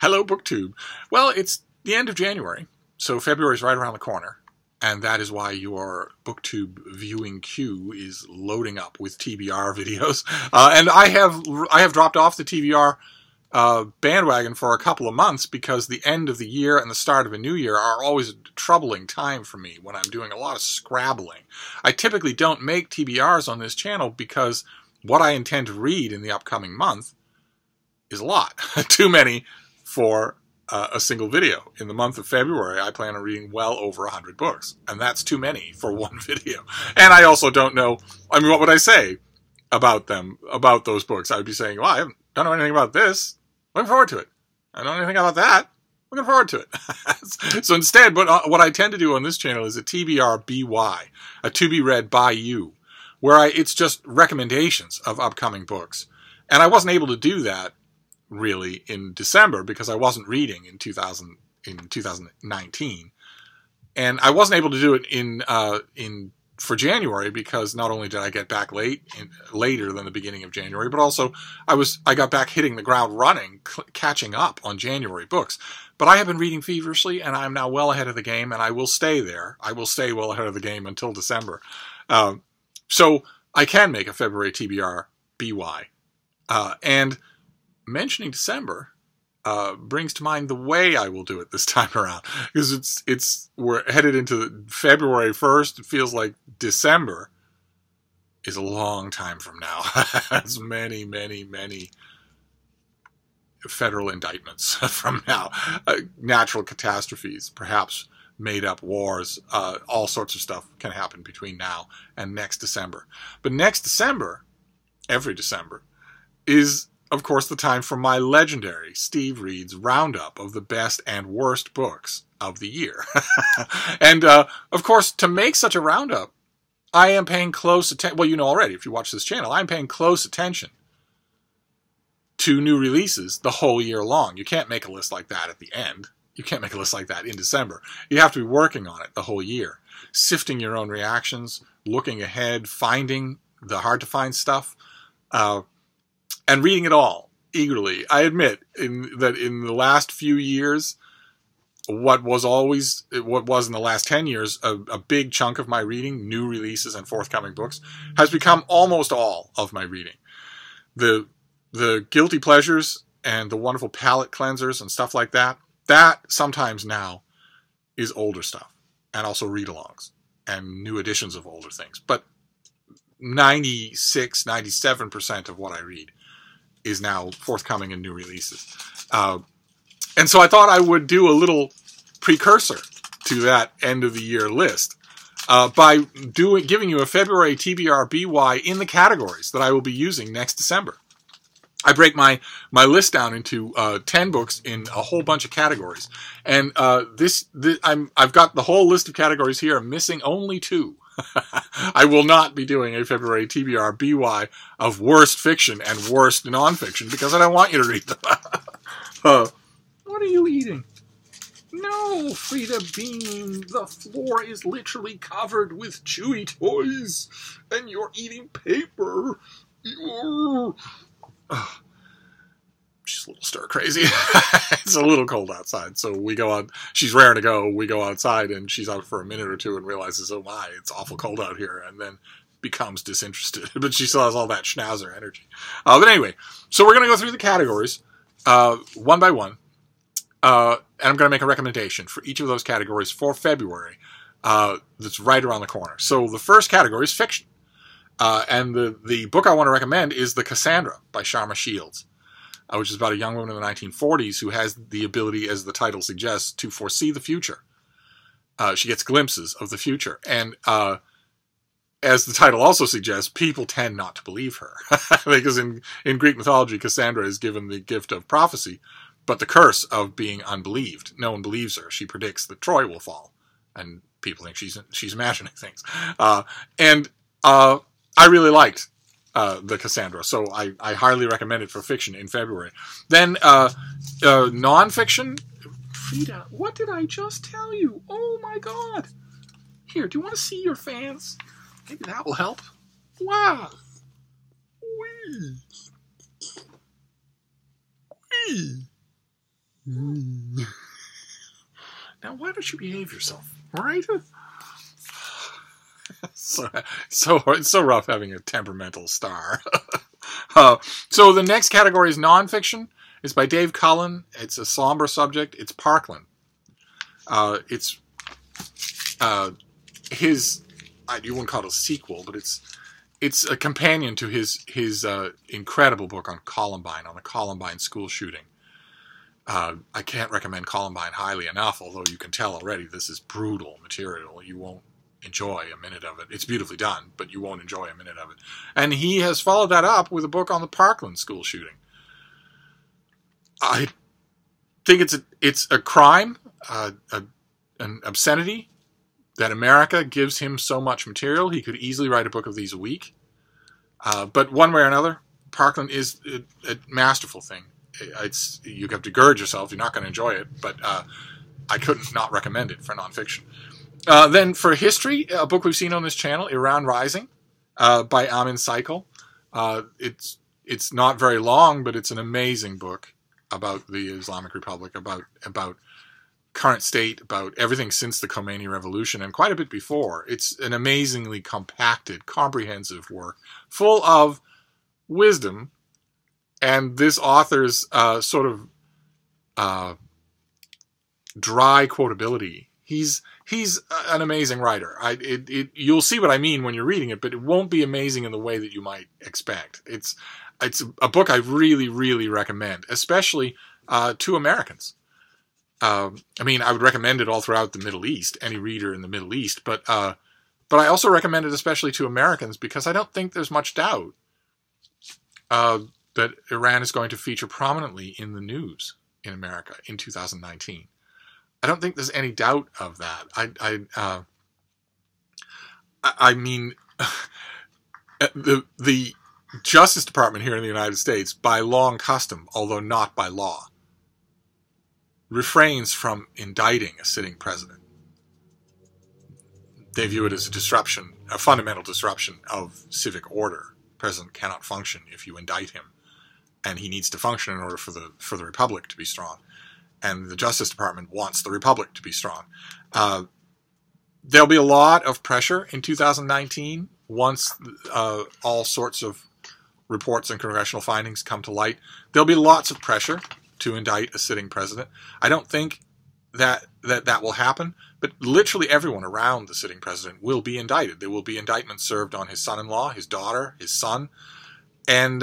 Hello, BookTube. Well, it's the end of January, so February's right around the corner, and that is why your BookTube viewing queue is loading up with TBR videos. And I have dropped off the TBR bandwagon for a couple of months because the end of the year and the start of a new year are always a troubling time for me when I'm doing a lot of scrabbling. I typically don't make TBRs on this channel because what I intend to read in the upcoming month is a lot. Too many for a single video. In the month of February, I plan on reading well over 100 books, and that's too many for one video. And I also don't know, I mean, what would I say about them, about those books? I would be saying, well, I don't know anything about this. Looking forward to it. I don't know anything about that. Looking forward to it. So instead, what I tend to do on this channel is a TBR BY, a to be read by you, where it's just recommendations of upcoming books. And I wasn't able to do that really in December because I wasn't reading in 2019, and I wasn't able to do it for January because not only did I get back later than the beginning of January, but also I got back hitting the ground running, catching up on January books. But I have been reading feverishly, and I'm now well ahead of the game, and I will stay there. I will stay well ahead of the game until December. So I can make a February TBR BY, and mentioning December brings to mind the way I will do it this time around, because we're headed into February 1st. It feels like December is a long time from now. It's many, many, many federal indictments from now, natural catastrophes, perhaps made-up wars, all sorts of stuff can happen between now and next December. But next December, every December, is of course the time for my legendary Steve Reed's roundup of the best and worst books of the year. And of course, to make such a roundup, I am paying close attention. Well, you know already, if you watch this channel, I'm paying close attention to new releases the whole year long. You can't make a list like that at the end. You can't make a list like that in December. You have to be working on it the whole year, sifting your own reactions, looking ahead, finding the hard-to-find stuff, and reading it all eagerly. I admit that in the last few years, what was in the last 10 years, a big chunk of my reading, new releases and forthcoming books, has become almost all of my reading. The guilty pleasures and the wonderful palate cleansers and stuff like that, that sometimes now is older stuff, and also read-alongs and new editions of older things. But 96, 97% of what I read is now forthcoming in new releases. And so I thought I would do a little precursor to that end of the year list by giving you a February TBR BY in the categories that I will be using next December. I break my list down into 10 books in a whole bunch of categories. And I've got the whole list of categories here. I'm missing only 2. I will not be doing a February TBR BY of worst fiction and worst nonfiction because I don't want you to read them. What are you eating? No, Frida Bean, the floor is literally covered with chewy toys, and you're eating paper. She's a little stir crazy. It's a little cold outside, so we go out. She's raring to go. We go outside, and she's out for a minute or two and realizes, oh my, it's awful cold out here, and then becomes disinterested. But she still has all that schnauzer energy. But anyway, so we're going to go through the categories one by one, and I'm going to make a recommendation for each of those categories for February that's right around the corner. So the first category is fiction, and the book I want to recommend is The Cassandra by Sharma Shields. Which is about a young woman in the 1940s who has the ability, as the title suggests, to foresee the future. She gets glimpses of the future. And as the title also suggests, people tend not to believe her. Because in Greek mythology, Cassandra is given the gift of prophecy, but the curse of being unbelieved. No one believes her. She predicts that Troy will fall. And people think she's imagining things. And I really liked The Cassandra, so I highly recommend it for fiction in February. Then nonfiction. Frida, what did I just tell you? Oh my God! Here, do you want to see your fans? Maybe that will help. Wow! Wee! Wee! Now, why don't you behave yourself, right? It's so rough having a temperamental star. So the next category is nonfiction. It's by Dave Cullen. It's a somber subject. It's Parkland. It's his. You wouldn't call it a sequel, but it's a companion to his incredible book on Columbine, on the Columbine school shooting. I can't recommend Columbine highly enough, although you can tell already this is brutal material. You won't enjoy a minute of it. It's beautifully done, but you won't enjoy a minute of it. And he has followed that up with a book on the Parkland school shooting. I think it's a crime, an obscenity, that America gives him so much material. He could easily write a book of these a week. But one way or another, Parkland is a masterful thing. You have to gird yourself. You're not going to enjoy it, but I couldn't not recommend it for nonfiction. Then for history, a book we've seen on this channel, Iran Rising, by Amin Saikal. It's not very long, but it's an amazing book about the Islamic Republic, about current state, about everything since the Khomeini Revolution, and quite a bit before. It's an amazingly compacted, comprehensive work, full of wisdom, and this author's sort of dry quotability. He's an amazing writer. You'll see what I mean when you're reading it, but it won't be amazing in the way that you might expect. It's a book I really, really recommend, especially to Americans. I mean, I would recommend it all throughout the Middle East, any reader in the Middle East, but I also recommend it especially to Americans because I don't think there's much doubt that Iran is going to feature prominently in the news in America in 2019. I don't think there's any doubt of that. I mean, the Justice Department here in the United States, by long custom, although not by law, refrains from indicting a sitting president. They view it as a disruption, a fundamental disruption of civic order. The president cannot function if you indict him, and he needs to function in order for the Republic to be strong. And the Justice Department wants the Republic to be strong. There'll be a lot of pressure in 2019 once all sorts of reports and congressional findings come to light. There'll be lots of pressure to indict a sitting president. I don't think that will happen, but literally everyone around the sitting president will be indicted. There will be indictments served on his son-in-law, his daughter, his son, and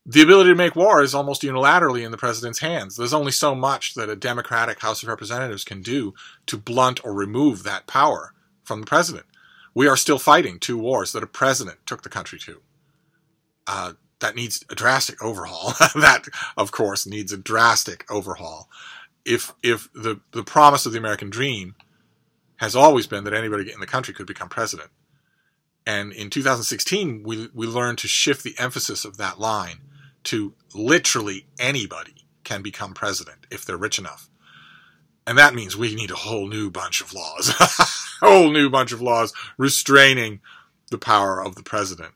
the ability to make war is almost unilaterally in the president's hands. There's only so much that a Democratic House of Representatives can do to blunt or remove that power from the president. We are still fighting 2 wars that a president took the country to. That needs a drastic overhaul. That, of course, needs a drastic overhaul. If the promise of the American dream has always been that anybody in the country could become president. And in 2016, we learned to shift the emphasis of that line to literally anybody can become president if they're rich enough. And that means we need a whole new bunch of laws. A whole new bunch of laws restraining the power of the president.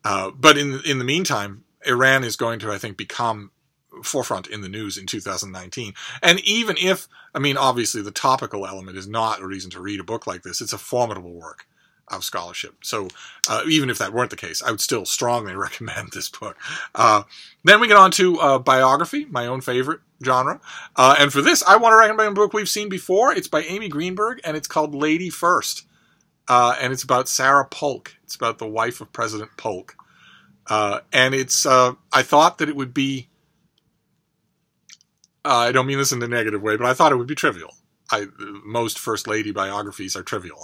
But in the meantime, Iran is going to, I think, become forefront in the news in 2019. And even if, I mean, obviously the topical element is not a reason to read a book like this. It's a formidable work of scholarship. So even if that weren't the case, I would still strongly recommend this book. Then we get on to biography, my own favorite genre. And for this, I want to recommend a book we've seen before. It's by Amy Greenberg, and it's called Lady First. And it's about Sarah Polk. It's about the wife of President Polk. And it's, I thought that it would be, I don't mean this in a negative way, but I thought it would be trivial. Most First Lady biographies are trivial.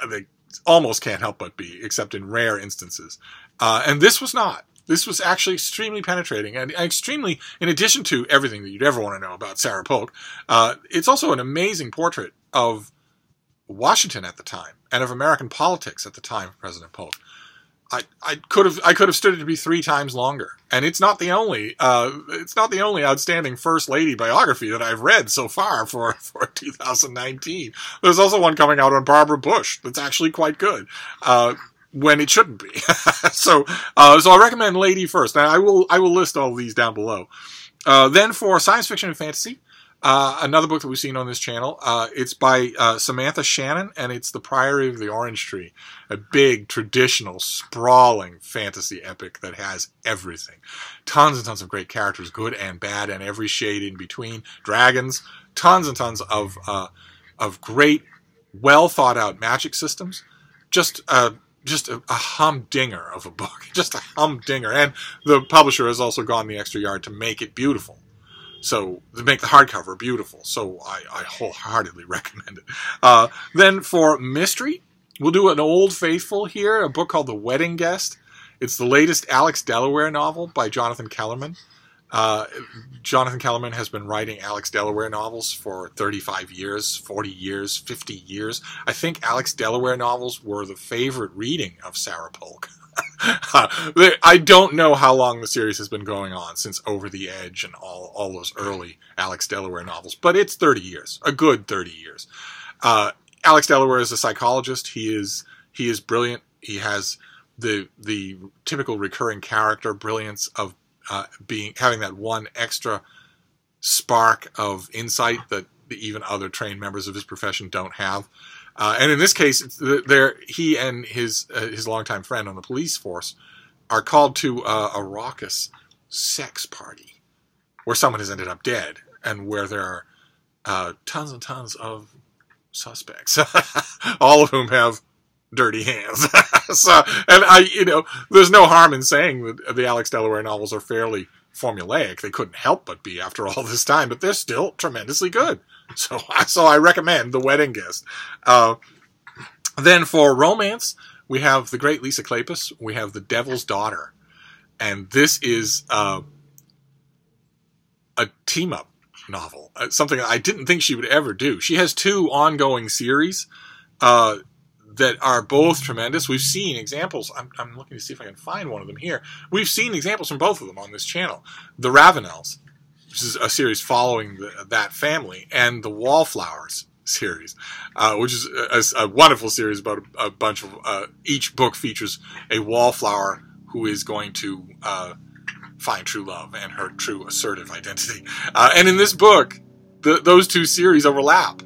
They almost can't help but be, except in rare instances. And this was not. This was actually extremely penetrating and extremely, in addition to everything that you'd ever want to know about Sarah Polk, it's also an amazing portrait of Washington at the time and of American politics at the time of President Polk. I could have stood it to be 3 times longer, and it's not the only outstanding First Lady biography that I've read so far for 2019. There's also one coming out on Barbara Bush that's actually quite good. when it shouldn't be. So I recommend Lady first. Now, I will list all of these down below. Then for science fiction and fantasy, another book that we've seen on this channel, it's by Samantha Shannon, and it's The Priory of the Orange Tree, a big, traditional, sprawling fantasy epic that has everything. Tons and tons of great characters, good and bad, and every shade in between. Dragons, tons and tons of great, well-thought-out magic systems. Just a humdinger of a book. Just a humdinger. And the publisher has also gone the extra yard to make it beautiful. So, to make the hardcover beautiful. So, I wholeheartedly recommend it. Then for mystery, we'll do an old faithful here, a book called The Wedding Guest. It's the latest Alex Delaware novel by Jonathan Kellerman. Jonathan Kellerman has been writing Alex Delaware novels for 35 years, 40 years, 50 years. I think Alex Delaware novels were the favorite reading of Sarah Polk. I don't know how long the series has been going on, since Over the Edge and all those early Alex Delaware novels, but it's 30 years, a good 30 years. Alex Delaware is a psychologist. He is brilliant. He has the typical recurring character brilliance of having that one extra spark of insight that even other trained members of his profession don't have. And in this case, he and his longtime friend on the police force are called to a raucous sex party where someone has ended up dead, and where there are tons and tons of suspects, all of whom have dirty hands. So, and there's no harm in saying that the Alex Delaware novels are fairly formulaic. They couldn't help but be after all this time, but they're still tremendously good. So I recommend The Wedding Guest. Then for romance, we have the great Lisa Kleypas. We have The Devil's Daughter. And this is a team-up novel. Something I didn't think she would ever do. She has 2 ongoing series that are both tremendous. We've seen examples. I'm looking to see if I can find one of them here. We've seen examples from both of them on this channel. The Ravenels, which is a series following that family, and the Wallflowers series, which is a wonderful series about a bunch of... each book features a wallflower who is going to find true love and her true assertive identity. And in this book, those 2 series overlap.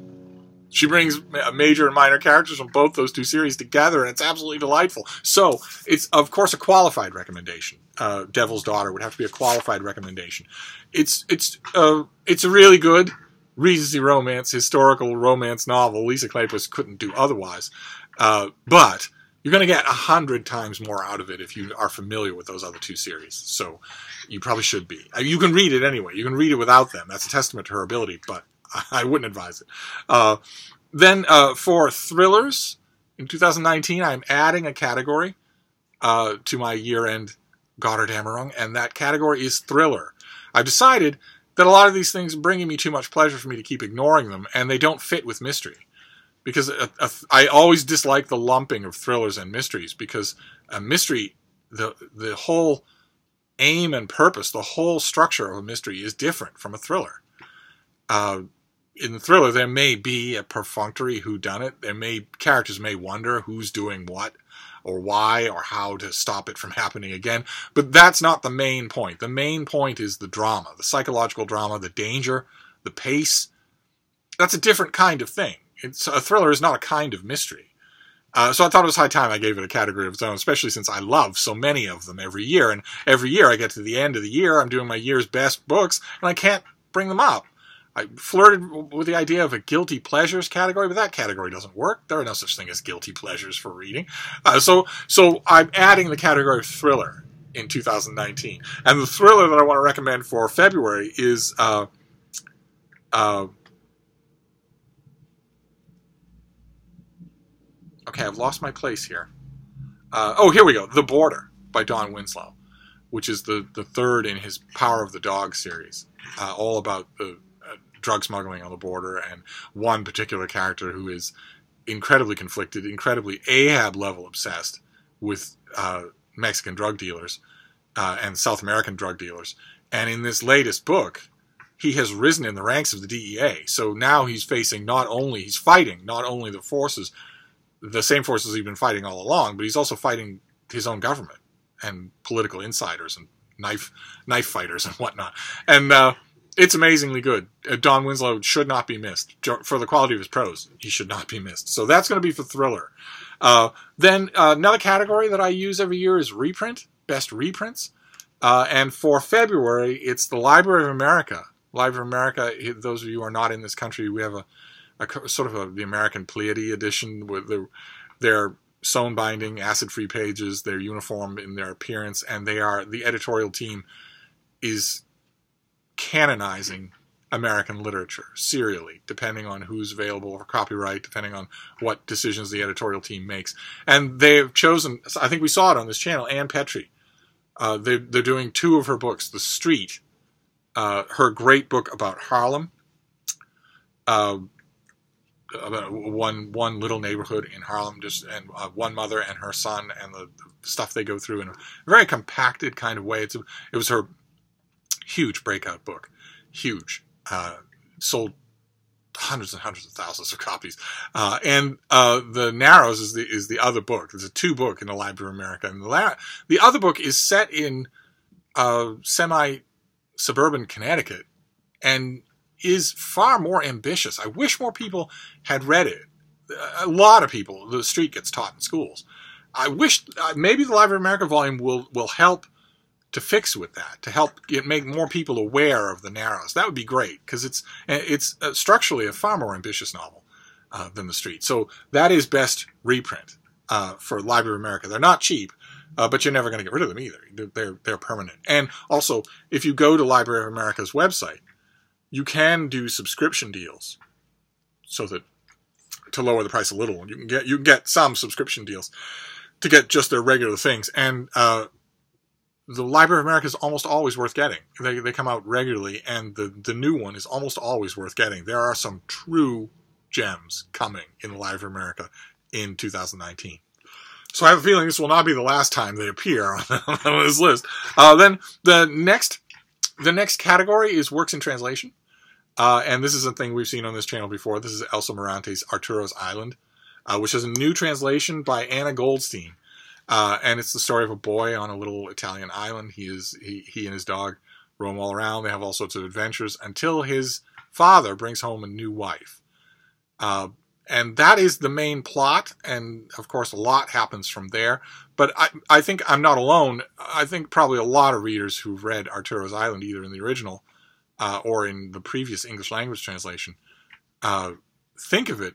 She brings major and minor characters from both those 2 series together, and it's absolutely delightful. So, it's, of course, a qualified recommendation. Devil's Daughter would have to be a qualified recommendation. It's a really good Regency romance, historical romance novel. Lisa Kleypas couldn't do otherwise. But you're going to get 100 times more out of it if you are familiar with those other 2 series. So, you probably should be. You can read it anyway. You can read it without them. That's a testament to her ability, but I wouldn't advise it. Then for thrillers, in 2019, I'm adding a category to my year-end Goddardammerung, and that category is thriller. I've decided that a lot of these things are bringing me too much pleasure for me to keep ignoring them, and they don't fit with mystery. Because I always dislike the lumping of thrillers and mysteries, because a mystery, the whole aim and purpose, the whole structure of a mystery is different from a thriller. In the thriller, there may be a perfunctory whodunit. Characters may wonder who's doing what, or why, or how to stop it from happening again. But that's not the main point. The main point is the drama, the psychological drama, the danger, the pace. That's a different kind of thing. A thriller is not a kind of mystery. So I thought it was high time I gave it a category of its own, especially since I love so many of them every year. And every year I get to the end of the year, I'm doing my year's best books, and I can't bring them up. I flirted with the idea of a guilty pleasures category, but that category doesn't work. There are no such thing as guilty pleasures for reading. So I'm adding the category of thriller in 2019. And the thriller that I want to recommend for February is okay, I've lost my place here. Here we go. The Border by Don Winslow, which is the third in his Power of the Dog series, all about the drug smuggling on the border, and one particular character who is incredibly conflicted, incredibly Ahab-level obsessed with Mexican drug dealers and South American drug dealers. And in this latest book, he has risen in the ranks of the DEA. So now he's fighting not only the forces the same forces he's been fighting all along, but he's also fighting his own government and political insiders and knife fighters and whatnot. And it's amazingly good. Don Winslow should not be missed. For the quality of his prose, he should not be missed. So that's going to be for thriller. Then another category that I use every year is reprint, best reprints. And for February, it's the Library of America. Library of America, those of you who are not in this country, we have a sort of the American Pleiade edition with their sewn binding, acid-free pages, their uniform in their appearance, and the editorial team is canonizing American literature serially, depending on who's available for copyright, depending on what decisions the editorial team makes. And they've chosen, I think we saw it on this channel, Ann Petry. They're doing 2 of her books, The Street, her great book about Harlem, about one little neighborhood in Harlem, and one mother and her son, and the stuff they go through in a very compacted kind of way. It was her huge breakout book, huge, sold hundreds and hundreds of thousands of copies. And The Narrows is the other book. There's a 2 book in the Library of America, and the other book is set in semi-suburban Connecticut, and is far more ambitious. I wish more people had read it. A lot of people, The Street gets taught in schools. I wish maybe the Library of America volume will help to fix with that, to help make more people aware of The Narrows. That would be great, because it's structurally a far more ambitious novel than The Street. So that is best reprint for Library of America. They're not cheap, but you're never going to get rid of them either. They're permanent. And also, if you go to Library of America's website, you can do subscription deals, so that to lower the price a little, you can get some subscription deals to get just their regular things. And the Library of America is almost always worth getting. They come out regularly, and the new one is almost always worth getting. There are some true gems coming in the Library of America in 2019. So I have a feeling this will not be the last time they appear on this list. Then the next category is works in translation. And this is a thing we've seen on this channel before. This is Elsa Morante's Arturo's Island, which is a new translation by Anna Goldstein. And it's the story of a boy on a little Italian island. He and his dog roam all around. They have all sorts of adventures until his father brings home a new wife. And that is the main plot. And, of course, a lot happens from there. But I think I'm not alone. I think probably a lot of readers who've read Arturo's Island, either in the original or in the previous English language translation, think of it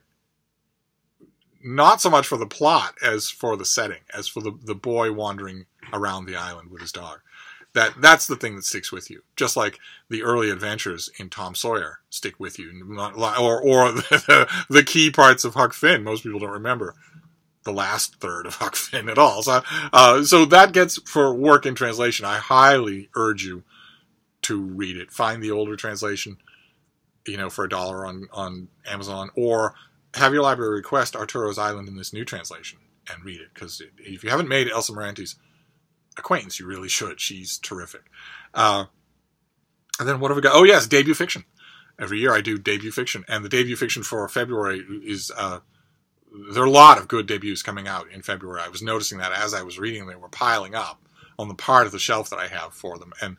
not so much for the plot as for the setting, as for the boy wandering around the island with his dog. That's the thing that sticks with you. Just like the early adventures in Tom Sawyer stick with you, or the key parts of Huck Finn. Most people don't remember the last third of Huck Finn at all. So that gets, for work in translation, I highly urge you to read it. Find the older translation, for $1 on Amazon, or have your library request Arturo's Island in this new translation and read it. Because if you haven't made Elsa Morante's acquaintance, you really should. She's terrific. And then what have we got? Oh yes, debut fiction. Every year I do debut fiction, and the debut fiction for February is there are a lot of good debuts coming out in February. I was noticing that as I was reading, they were piling up on the part of the shelf that I have for them, and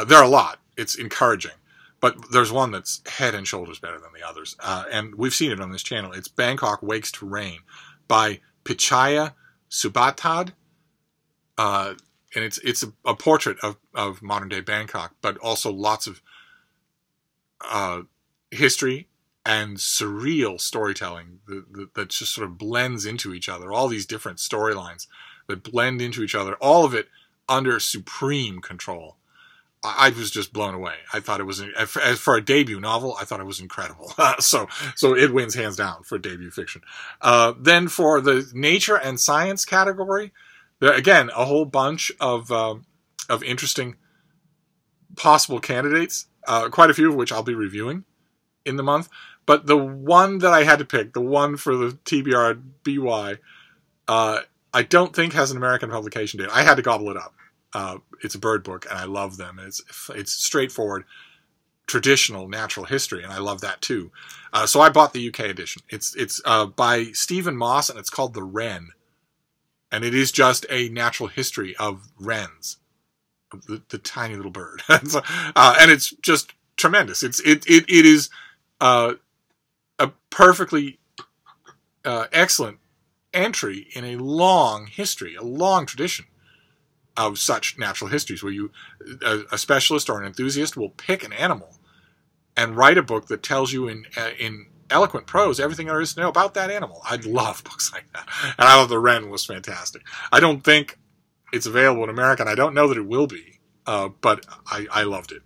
there are a lot. It's encouraging, but there's one that's head and shoulders better than the others, and we've seen it on this channel. It's Bangkok Wakes to Rain by Pitchaya Sudbanthad. And it's a portrait of modern day Bangkok, but also lots of history and surreal storytelling that just sort of blends into each other. All these different storylines that blend into each other, all of it under supreme control. I was just blown away. I thought it was, as for a debut novel, I thought it was incredible. So it wins hands down for debut fiction. Then for the nature and science category, again, a whole bunch of interesting possible candidates, quite a few of which I'll be reviewing in the month. But the one that I had to pick, the one for the TBR BY, I don't think has an American publication date. I had to gobble it up. It's a bird book, and I love them. It's straightforward, traditional natural history, and I love that too. So I bought the UK edition. It's by Stephen Moss, and it's called The Wren. And it is just a natural history of wrens, the tiny little bird. And it's just tremendous. It is a perfectly excellent entry in a long history, a long tradition of such natural histories, where a specialist or an enthusiast will pick an animal and write a book that tells you in eloquent prose everything there is to know about that animal. I love books like that. And I thought The Wren was fantastic. I don't think it's available in America, and I don't know that it will be, but I loved it.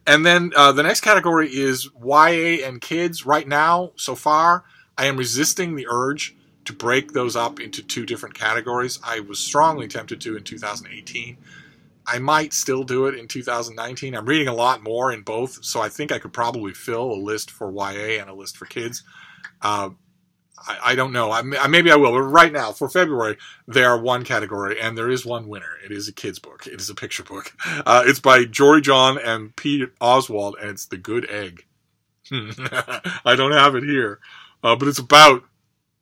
And then the next category is YA and kids. Right now, so far, I am resisting the urge to break those up into two different categories. I was strongly tempted to in 2018. I might still do it in 2019. I'm reading a lot more in both, so I think I could probably fill a list for YA and a list for kids. I don't know. Maybe I will. But right now, for February, there are one category, and there is one winner. It is a kid's book. It is a picture book. It's by Jory John and Pete Oswald, and it's The Good Egg. I don't have it here, but it's about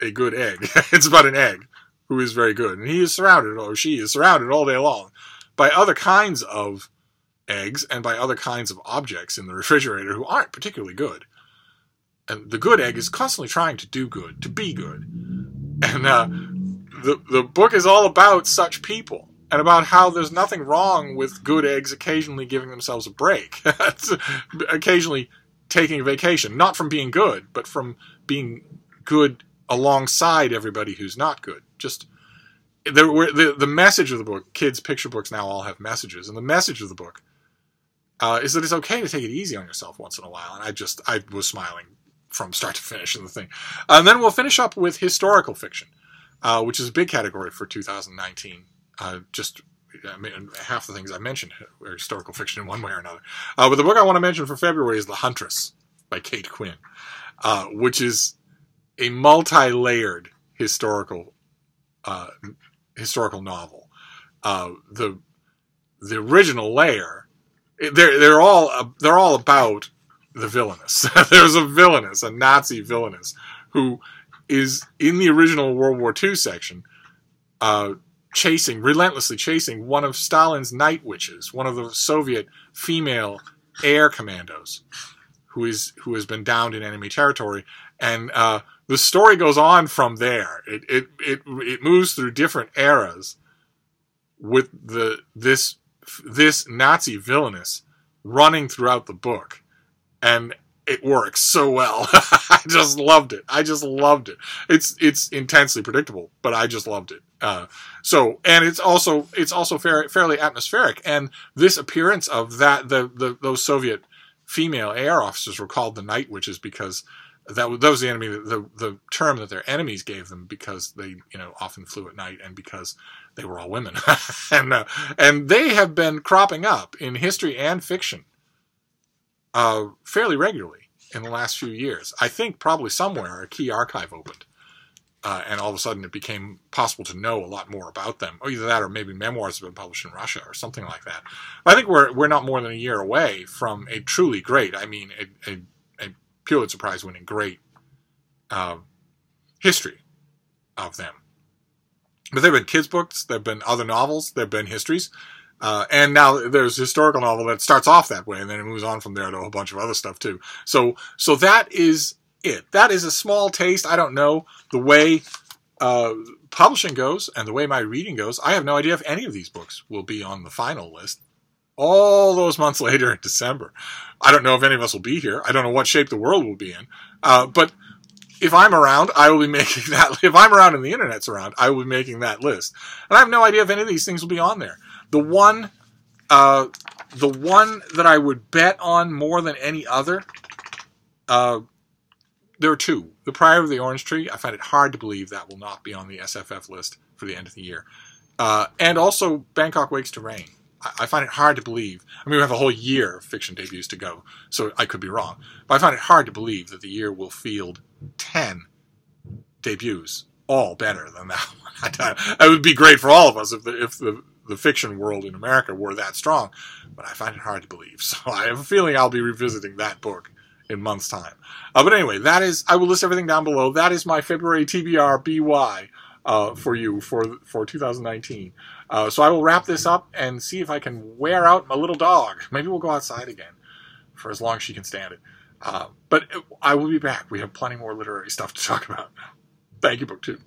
a good egg. It's about an egg who is very good, and he is surrounded, or she is surrounded all day long by other kinds of eggs and by other kinds of objects in the refrigerator who aren't particularly good. And the good egg is constantly trying to do good, to be good. And the book is all about such people and about how there's nothing wrong with good eggs occasionally giving themselves a break. Occasionally taking a vacation, not from being good, but from being good alongside everybody who's not good. Just the message of the book, kids' picture books now all have messages, and the message of the book is that it's okay to take it easy on yourself once in a while. And I was smiling from start to finish in the thing. And then we'll finish up with historical fiction, which is a big category for 2019. Half the things I mentioned are historical fiction in one way or another. But the book I want to mention for February is The Huntress by Kate Quinn, which is a multi-layered historical novel. The original layer, they're all about the villainous. There's a villainous, a Nazi villainous, who is in the original World War II section, relentlessly chasing one of Stalin's night witches, one of the Soviet female air commandos, who has been downed in enemy territory, and the story goes on from there. It moves through different eras with this Nazi villainous running throughout the book, and it works so well. I just loved it. It's intensely predictable, but I just loved it. And it's also fairly atmospheric. And this appearance of those Soviet female air officers were called the Night Witches because that was the enemy, the term that their enemies gave them, because they often flew at night and because they were all women. And they have been cropping up in history and fiction fairly regularly in the last few years. I think probably somewhere a key archive opened, and all of a sudden it became possible to know a lot more about them. Or either that, or maybe memoirs have been published in Russia or something like that. But I think we're not more than a year away from a truly great, a Pulitzer Prize-winning great history of them. But there have been kids' books, there have been other novels, there have been histories, and now there's a historical novel that starts off that way, and then it moves on from there to a whole bunch of other stuff too. So that is it. That is a small taste. I don't know the way publishing goes and the way my reading goes. I have no idea if any of these books will be on the final list all those months later in December. I don't know if any of us will be here. I don't know what shape the world will be in. But if I'm around, I will be making that. If I'm around and the internet's around, I will be making that list. And I have no idea if any of these things will be on there. The one that I would bet on more than any other, there are two. The Priory of the Orange Tree, I find it hard to believe that will not be on the SFF list for the end of the year. And also Bangkok Wakes to Rain. I find it hard to believe. We have a whole year of fiction debuts to go, so I could be wrong. But I find it hard to believe that the year will field 10 debuts, all better than that one. It would be great for all of us if the fiction world in America were that strong, but I find it hard to believe. So I have a feeling I'll be revisiting that book in months' time. But anyway, I will list everything down below. That is my February TBR BY for you for 2019. So I will wrap this up and see if I can wear out my little dog. Maybe we'll go outside again for as long as she can stand it. But I will be back. We have plenty more literary stuff to talk about. Thank you, Book 2.